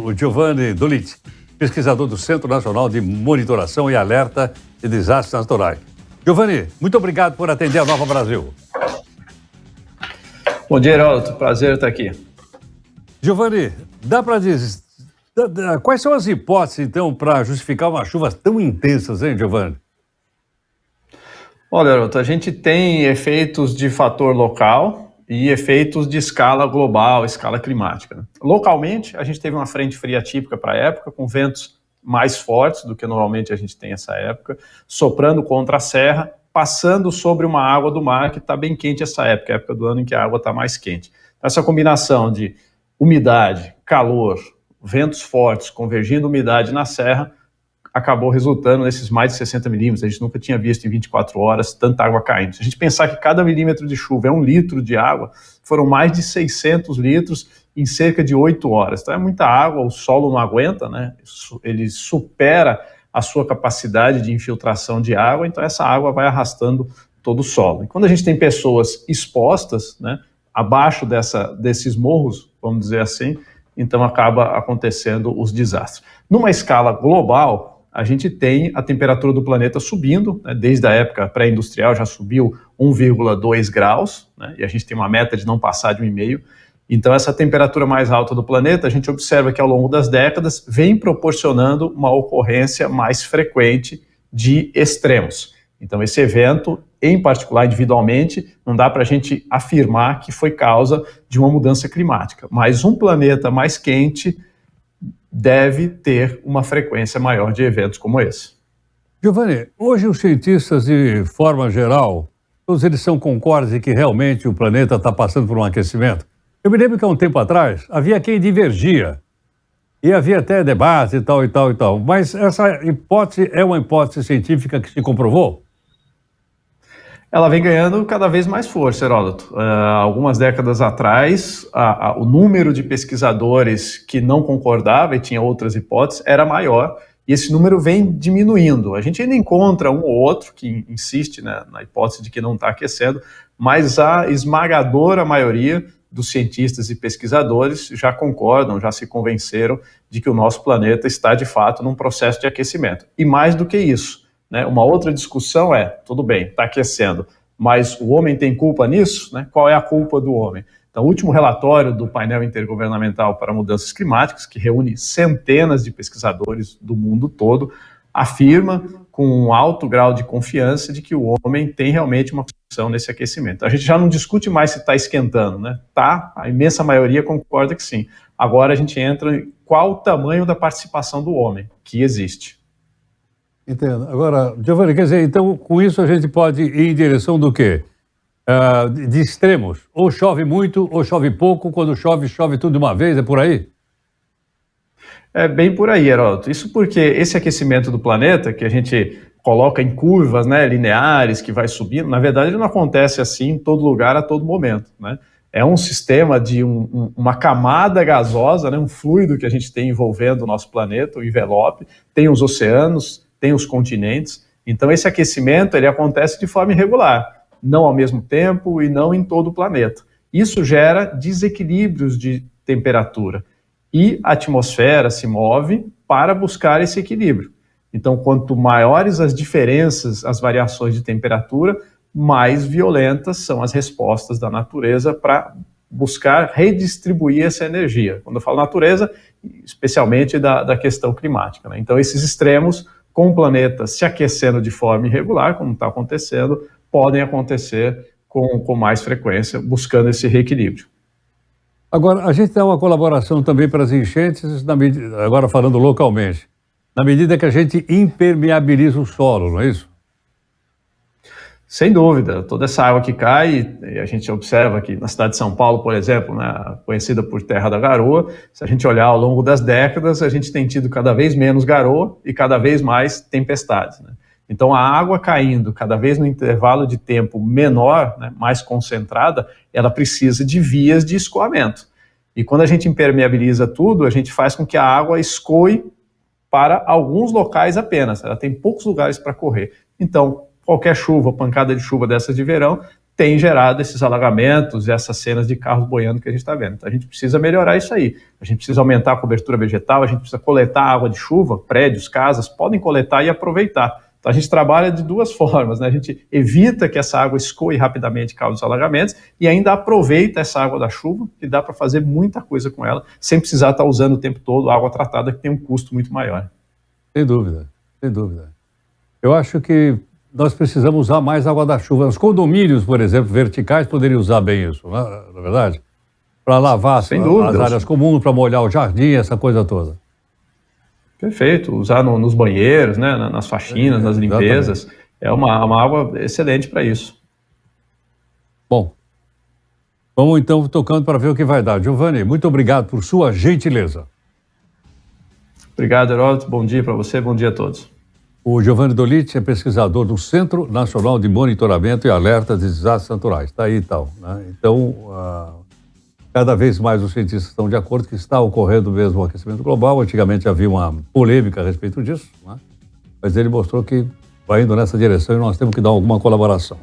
o Giovanni Doliti, pesquisador do Centro Nacional de Monitoração e Alerta de Desastres Naturais. Giovanni, muito obrigado por atender a Nova Brasil. Bom dia, Heródoto. Prazer estar aqui. Giovanni, dá para dizer... Quais são as hipóteses, então, para justificar umas chuvas tão intensas, hein, Giovanni? Olha, Heródoto, a gente tem efeitos de fator local e efeitos de escala global, escala climática, né? Localmente, a gente teve uma frente fria típica para a época, com ventos mais fortes do que normalmente a gente tem essa época, soprando contra a serra, passando sobre uma água do mar que está bem quente essa época, a época do ano em que a água está mais quente. Então, essa combinação de umidade, calor, ventos fortes, convergindo umidade na serra, acabou resultando nesses mais de 60 milímetros. A gente nunca tinha visto em 24 horas tanta água caindo. Se a gente pensar que cada milímetro de chuva é 1 litro de água, foram mais de 600 litros em cerca de 8 horas. Então é muita água, o solo não aguenta, né? Ele supera a sua capacidade de infiltração de água, então essa água vai arrastando todo o solo. E quando a gente tem pessoas expostas, né, abaixo desses morros, vamos dizer assim, então acaba acontecendo os desastres. Numa escala global, a gente tem a temperatura do planeta subindo, né, desde a época pré-industrial já subiu 1,2 graus, né, e a gente tem uma meta de não passar de 1,5. Então essa temperatura mais alta do planeta, a gente observa que ao longo das décadas vem proporcionando uma ocorrência mais frequente de extremos. Então esse evento, em particular individualmente, não dá para a gente afirmar que foi causa de uma mudança climática, mas um planeta mais quente deve ter uma frequência maior de eventos como esse. Giovanni, hoje os cientistas, de forma geral, todos eles são concordes em que realmente o planeta está passando por um aquecimento? Eu me lembro que há um tempo atrás havia quem divergia, e havia até debate e tal, mas essa hipótese é uma hipótese científica que se comprovou? Ela vem ganhando cada vez mais força, Heródoto. Algumas décadas atrás, o número de pesquisadores que não concordava e tinha outras hipóteses era maior, e esse número vem diminuindo. A gente ainda encontra um ou outro que insiste, né, na hipótese de que não está aquecendo, mas a esmagadora maioria dos cientistas e pesquisadores já concordam, já se convenceram de que o nosso planeta está, de fato, num processo de aquecimento. E mais do que isso, né, uma outra discussão é, tudo bem, está aquecendo, mas o homem tem culpa nisso? Né? Qual é a culpa do homem? Então, o último relatório do painel intergovernamental para mudanças climáticas, que reúne centenas de pesquisadores do mundo todo, afirma com um alto grau de confiança de que o homem tem realmente uma função nesse aquecimento. A gente já não discute mais se está esquentando, né? Tá, a imensa maioria concorda que sim. Agora a gente entra em qual o tamanho da participação do homem que existe. Entendo. Agora, Giovanni, quer dizer, então com isso a gente pode ir em direção do quê? De extremos. Ou chove muito, ou chove pouco. Quando chove, chove tudo de uma vez, é por aí? É bem por aí, Heródoto. Isso porque esse aquecimento do planeta, que a gente coloca em curvas, né, lineares, que vai subindo, na verdade ele não acontece assim em todo lugar, a todo momento, né? É um sistema de uma camada gasosa, né, um fluido que a gente tem envolvendo o nosso planeta, o envelope, tem os oceanos, tem os continentes. Então esse aquecimento ele acontece de forma irregular, não ao mesmo tempo e não em todo o planeta. Isso gera desequilíbrios de temperatura. E a atmosfera se move para buscar esse equilíbrio. Então, quanto maiores as diferenças, as variações de temperatura, mais violentas são as respostas da natureza para buscar redistribuir essa energia. Quando eu falo natureza, especialmente da questão climática, né? Então, esses extremos, com o planeta se aquecendo de forma irregular, como está acontecendo, podem acontecer com mais frequência, buscando esse reequilíbrio. Agora, a gente dá uma colaboração também para as enchentes, agora falando localmente, na medida que a gente impermeabiliza o solo, não é isso? Sem dúvida, toda essa água que cai, e a gente observa aqui na cidade de São Paulo, por exemplo, né, conhecida por Terra da Garoa, se a gente olhar ao longo das décadas, a gente tem tido cada vez menos garoa e cada vez mais tempestades, né? Então a água caindo cada vez no intervalo de tempo menor, né, mais concentrada, ela precisa de vias de escoamento. E quando a gente impermeabiliza tudo, a gente faz com que a água escoe para alguns locais apenas, ela tem poucos lugares para correr. Então, qualquer chuva, pancada de chuva dessas de verão, tem gerado esses alagamentos e essas cenas de carros boiando que a gente está vendo. Então a gente precisa melhorar isso aí. A gente precisa aumentar a cobertura vegetal, a gente precisa coletar água de chuva, prédios, casas podem coletar e aproveitar. Então a gente trabalha de duas formas, né? A gente evita que essa água escoe rapidamente e cause os alagamentos e ainda aproveita essa água da chuva, que dá para fazer muita coisa com ela, sem precisar estar usando o tempo todo água tratada, que tem um custo muito maior. Sem dúvida, sem dúvida. Eu acho que nós precisamos usar mais água da chuva. Os condomínios, por exemplo, verticais, poderiam usar bem isso, não é verdade? Para lavar as áreas comuns, para molhar o jardim, essa coisa toda. Perfeito, usar nos banheiros, né, nas faxinas, nas limpezas, exatamente. É uma água excelente para isso. Bom, vamos então tocando para ver o que vai dar. Giovanni, muito obrigado por sua gentileza. Obrigado, Heródoto. Bom dia para você, bom dia a todos. O Giovanni Doliti é pesquisador do Centro Nacional de Monitoramento e Alerta de Desastres Naturais. Está aí e tal, né? Então, cada vez mais os cientistas estão de acordo que está ocorrendo mesmo o aquecimento global. Antigamente havia uma polêmica a respeito disso, né? Mas ele mostrou que vai indo nessa direção e nós temos que dar alguma colaboração.